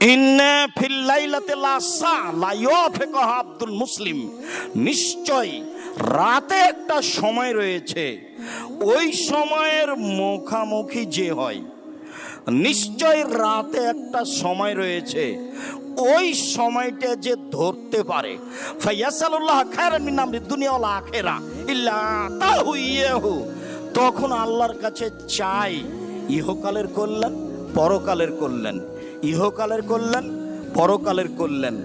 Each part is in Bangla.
ইন্না ফিল লাইলাতি লাসা লা ইয়াফিকুহা আব্দুল মুসলিম, নিশ্চয় রাতে একটা সময় রয়েছে, ওই সময়ের মুখামুখি যে হয়। নিশ্চয় রাতে একটা সময় রয়েছে, ওই সময়টা যে ধরতে পারে, ফায়াসালুল্লাহ খায়রান মিন আমরি দুনিয়া ওয়াল আখিরা ইল্লা আতাহু ইয়াহু, তখন আল্লাহর কাছে চাই ইহকালের কল্যাণ, পরকালের কল্যাণ, ইহকালের কল্যাণ, পরকালের কল্যাণ।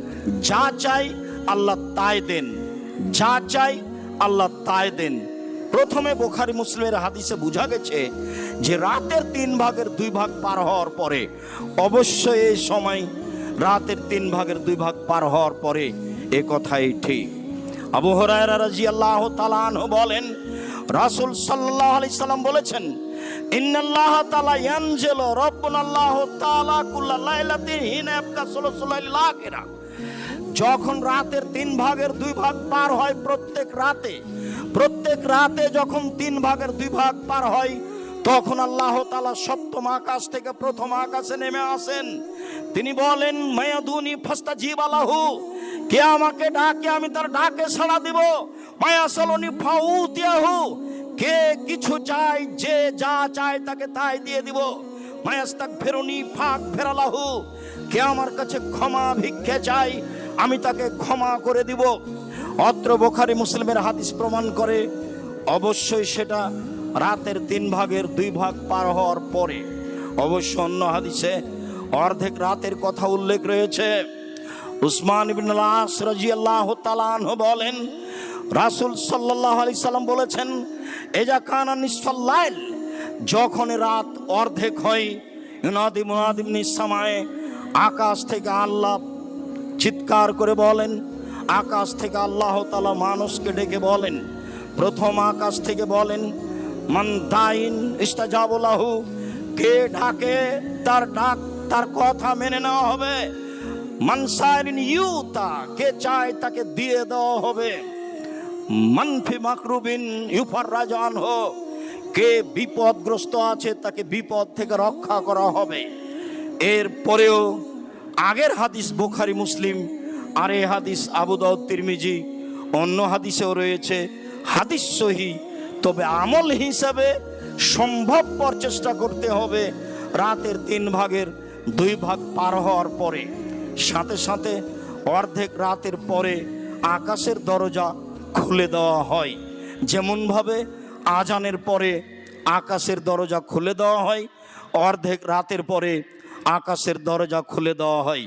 যা চাই আল্লাহ তাই দেন, যা চাই আল্লাহ তাই দেন। প্রথমে বুখারী মুসলিমের হাদিসে বোঝা গেছে যে রাতের 3 ভাগের 2 ভাগ পার হওয়ার পরে, অবশ্যই এই সময় রাতের 3 ভাগের 2 ভাগ পার হওয়ার পরে, এ কথাই ঠিক। আবু হুরায়রা রাদিয়াল্লাহু তাআলা আনহু বলেন, রাসূল সাল্লাল্লাহু আলাইহি সাল্লাম বলেছেন, ইন্নাল্লাহ তাআলা ইয়ানজিলু রাব্বুনাল্লাহু তাআলা কুল্লা লাইলাতিন হিনা ইয়াবকা সুলুসুল লাইলিল আখিরা, যখন রাতের 3 ভাগের 2 ভাগ পার হয়, প্রত্যেক রাতে যখন 3 ভাগের 2 ভাগ পার হয়, তখন আল্লাহ তাআলা সপ্তম আকাশ থেকে প্রথম আকাশে নেমে আসেন। তিনি বলেন, মায়াদুনি ফাস্তাজিব লাহু, কে আমাকে ডাকে আমি তার ডাকে সাড়া দেব। মায়াসালুনি ফাউতিয়াহু, কে কিছু চাই, যে যা চায় তাকে তাই দিয়ে দিব। মায়াস্তাগফিরুনি ফাগফিরালাহু, কে আমার কাছে ক্ষমা ভিক্ষে চাই, আমি তাকে ক্ষমা করে দিব। অত্র বুখারী মুসলিমের হাদিস প্রমাণ করে অবশ্যই সেটা রাতের 3 ভাগের 2 ভাগ পার হওয়ার পরে। অবশ্য অন্য হাদিসে অর্ধেক রাতের কথা উল্লেখ রয়েছে। উসমান ইবনে আস রাদিয়াল্লাহু তাআলা আনহু বলেন, রাসূল সাল্লাল্লাহু আলাইহি সাল্লাম বলেছেন, এজা কানা নিসফাল লাইল, যখন রাত অর্ধেক হয়, ইউনাদি মুনাদিম মিনাস সামায়ে, আকাশ থেকে আল্লাহ চিৎকার করে বলেন, আকাশ থেকে আল্লাহ তাআলা মানুষকে ডেকে বলেন, প্রথম আকাশ থেকে বলেন, মান দাইন ইস্তাজাবু লাহু, কে ডাকে তার ডাক, তার কথা মেনে নেওয়া হবে। মান সাইরিন ইউতা, কে চায় তাকে দিয়ে দেওয়া হবে। মান ফি মাকরুবিন ইউফাররাজু আনহু, কে বিপদগ্রস্ত আছে তাকে বিপদ থেকে রক্ষা করা হবে। এর পরেও আগের হাদিস বুখারী মুসলিম, আর এই হাদিস আবু দাউদ তিরমিজি, অন্য হাদিসেও রয়েছে, হাদিস সহিহ। তবে আমল হিসাবে সম্ভবপর চেষ্টা করতে হবে রাতের 3 ভাগের 2 ভাগ পার হওয়ার পরে। সাথে সাথে অর্ধেক রাতের পরে আকাশের দরজা খুলে দেওয়া হয়, যেমনভাবে আজানের পরে আকাশের দরজা খুলে দেওয়া হয়, অর্ধেক রাতের পরে আকাশের দরজা খুলে দেওয়া হয়।